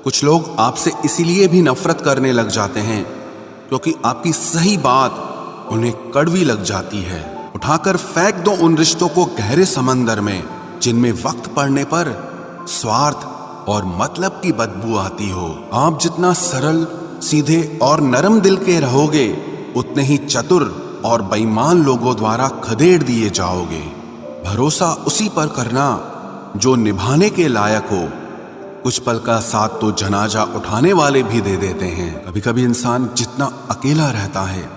कुछ लोग आपसे इसीलिए भी नफरत करने लग जाते हैं क्योंकि आपकी सही बात उन्हें कड़वी लग जाती है। उठाकर फेंक दो उन रिश्तों को गहरे समंदर में जिनमें वक्त पड़ने पर स्वार्थ और मतलब की बदबू आती हो। आप जितना सरल, सीधे और नरम दिल के रहोगे, उतने ही चतुर और बेईमान लोगों द्वारा खदेड़ दिए जाओगे। भरोसा उसी पर करना जो निभाने के लायक हो। कुछ पल का साथ तो जनाजा उठाने वाले भी दे देते हैं। कभी कभी इंसान जितना अकेला रहता है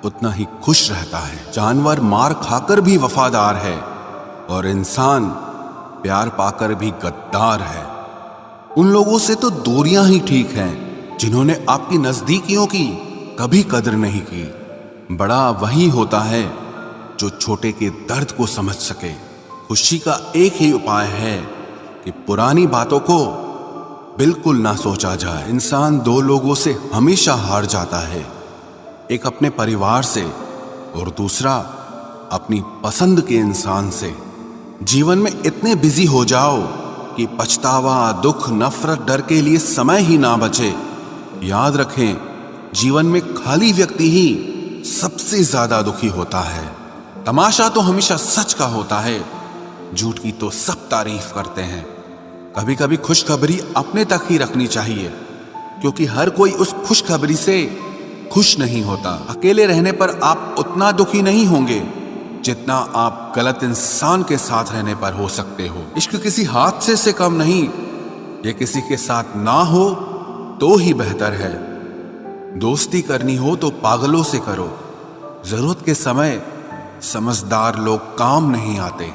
उतना ही खुश रहता है। जानवर मार खाकर भी वफादार है और इंसान प्यार पाकर भी गद्दार है। उन लोगों से तो दूरियां ही ठीक हैं जिन्होंने आपकी नजदीकियों की कभी कदर नहीं की। बड़ा वही होता है जो छोटे के दर्द को समझ सके। खुशी का एक ही उपाय है कि पुरानी बातों को बिल्कुल ना सोचा जाए। इंसान दो लोगों से हमेशा हार जाता है, एक अपने परिवार से और दूसरा अपनी पसंद के इंसान से। जीवन में इतने बिजी हो जाओ कि पछतावा, दुख, नफरत, डर के लिए समय ही ना बचे। याद रखें, जीवन में खाली व्यक्ति ही सबसे ज्यादा दुखी होता है। तमाशा तो हमेशा सच का होता है, झूठ की तो सब तारीफ करते हैं। कभी कभी खुशखबरी अपने तक ही रखनी चाहिए क्योंकि हर कोई उस खुशखबरी से खुश नहीं होता। अकेले रहने पर आप उतना दुखी नहीं होंगे जितना आप गलत इंसान के साथ रहने पर हो सकते हो। इश्क किसी हादसे से कम नहीं, ये किसी के साथ ना हो तो ही बेहतर है। दोस्ती करनी हो तो पागलों से करो। जरूरत के समय समझदार लोग काम नहीं आते।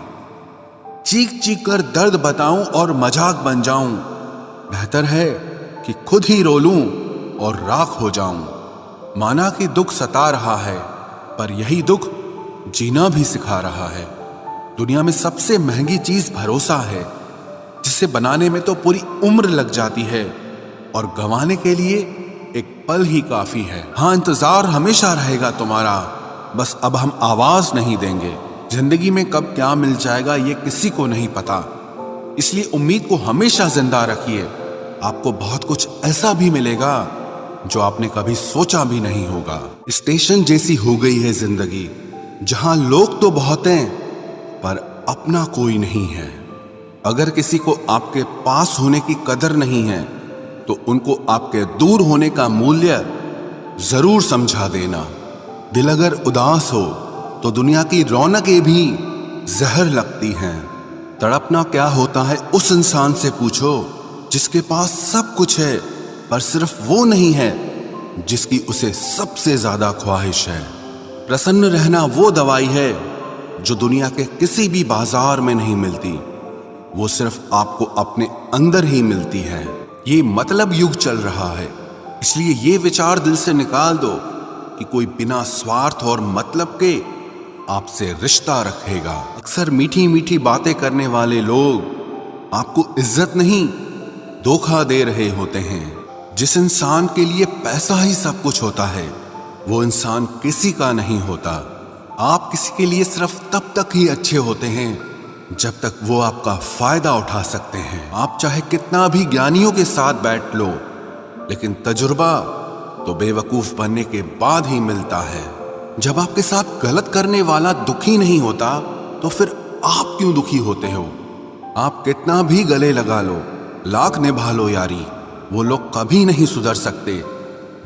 चीख चीख कर दर्द बताऊं और मजाक बन जाऊं, बेहतर है कि खुद ही रो लूं और राख हो जाऊं। माना कि दुख सता रहा है, पर यही दुख जीना भी सिखा रहा है। दुनिया में सबसे महंगी चीज भरोसा है, जिसे बनाने में तो पूरी उम्र लग जाती है और गंवाने के लिए एक पल ही काफी है। हाँ, इंतजार हमेशा रहेगा तुम्हारा, बस अब हम आवाज नहीं देंगे। जिंदगी में कब क्या मिल जाएगा ये किसी को नहीं पता, इसलिए उम्मीद को हमेशा जिंदा रखिए। आपको बहुत कुछ ऐसा भी मिलेगा जो आपने कभी सोचा भी नहीं होगा। स्टेशन जैसी हो गई है जिंदगी, जहां लोग तो बहुत हैं पर अपना कोई नहीं है। अगर किसी को आपके पास होने की कदर नहीं है तो उनको आपके दूर होने का मूल्य जरूर समझा देना। दिल अगर उदास हो तो दुनिया की रौनकें भी जहर लगती हैं। तड़पना क्या होता है उस इंसान से पूछो जिसके पास सब कुछ है पर सिर्फ वो नहीं है जिसकी उसे सबसे ज्यादा ख्वाहिश है। प्रसन्न रहना वो दवाई है जो दुनिया के किसी भी बाजार में नहीं मिलती, वो सिर्फ आपको अपने अंदर ही मिलती है। ये मतलब युग चल रहा है, इसलिए ये विचार दिल से निकाल दो कि कोई बिना स्वार्थ और मतलब के आपसे रिश्ता रखेगा। अक्सर मीठी मीठी बातें करने वाले लोग आपको इज्जत नहीं धोखा दे रहे होते हैं। जिस इंसान के लिए पैसा ही सब कुछ होता है वो इंसान किसी का नहीं होता। आप किसी के लिए सिर्फ तब तक ही अच्छे होते हैं जब तक वो आपका फायदा उठा सकते हैं। आप चाहे कितना भी ज्ञानियों के साथ बैठ लो, लेकिन तजुर्बा तो बेवकूफ बनने के बाद ही मिलता है। जब आपके साथ गलत करने वाला दुखी नहीं होता तो फिर आप क्यों दुखी होते हो? आप कितना भी गले लगा लो, लाख निभा लो यारी, वो लोग कभी नहीं सुधर सकते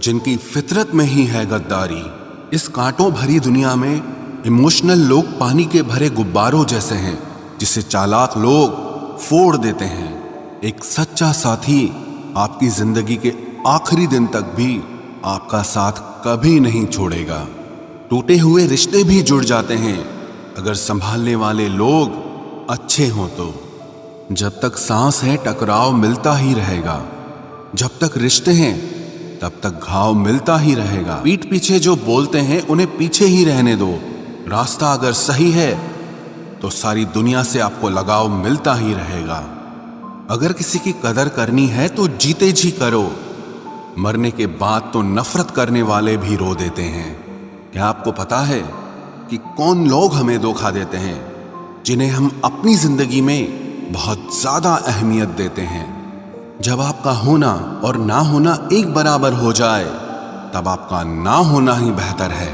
जिनकी फितरत में ही है गद्दारी। इस कांटों भरी दुनिया में इमोशनल लोग पानी के भरे गुब्बारों जैसे हैं जिसे चालाक लोग फोड़ देते हैं। एक सच्चा साथी आपकी जिंदगी के आखिरी दिन तक भी आपका साथ कभी नहीं छोड़ेगा। टूटे हुए रिश्ते भी जुड़ जाते हैं अगर संभालने वाले लोग अच्छे हों तो। जब तक सांस है टकराव मिलता ही रहेगा, जब तक रिश्ते हैं तब तक घाव मिलता ही रहेगा। पीठ पीछे जो बोलते हैं उन्हें पीछे ही रहने दो। रास्ता अगर सही है तो सारी दुनिया से आपको लगाव मिलता ही रहेगा। अगर किसी की कदर करनी है तो जीते जी करो, मरने के बाद तो नफरत करने वाले भी रो देते हैं। क्या आपको पता है कि कौन लोग हमें धोखा देते हैं, जिन्हें हम अपनी जिंदगी में बहुत ज्यादा अहमियत देते हैं? जब आपका होना और ना होना एक बराबर हो जाए, तब आपका ना होना ही बेहतर है।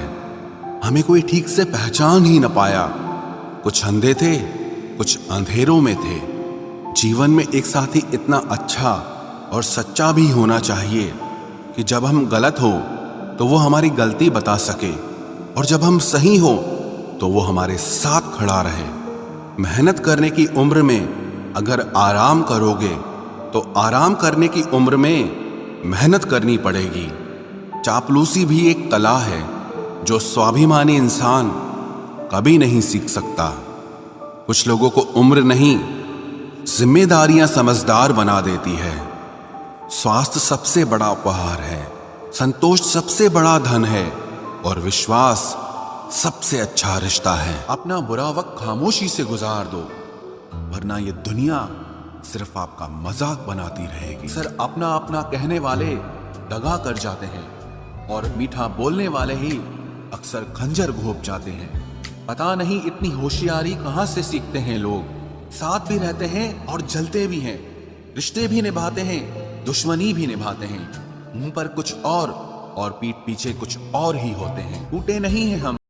हमें कोई ठीक से पहचान ही न पाया। कुछ अंधे थे, कुछ अंधेरों में थे। जीवन में एक साथी इतना अच्छा और सच्चा भी होना चाहिए कि जब हम गलत हो तो वो हमारी गलती बता सके, और जब हम सही हो तो वो हमारे साथ खड़ा रहे। मेहनत करने की उम्र में अगर आराम करोगे तो आराम करने की उम्र में मेहनत करनी पड़ेगी। चापलूसी भी एक कला है जो स्वाभिमानी इंसान कभी नहीं सीख सकता। कुछ लोगों को उम्र नहीं, जिम्मेदारियां समझदार बना देती है। स्वास्थ्य सबसे बड़ा उपहार है, संतोष सबसे बड़ा धन है, और विश्वास सबसे अच्छा रिश्ता है। अपना बुरा वक्त खामोशी से गुजार दो, वरना ये दुनिया सिर्फ आपका मजाक बनाती रहेगी। सर अपना अपना कहने वाले दगा कर जाते हैं, और मीठा बोलने वाले ही अक्सर खंजर घोंप जाते हैं। पता नहीं इतनी होशियारी कहां से सीखते हैं लोग। साथ भी रहते हैं और जलते भी हैं, रिश्ते भी निभाते हैं, दुश्मनी भी निभाते हैं। मुंह पर कुछ और पीठ पीछे कुछ और ही होते हैं। टूटे नहीं हैं हम।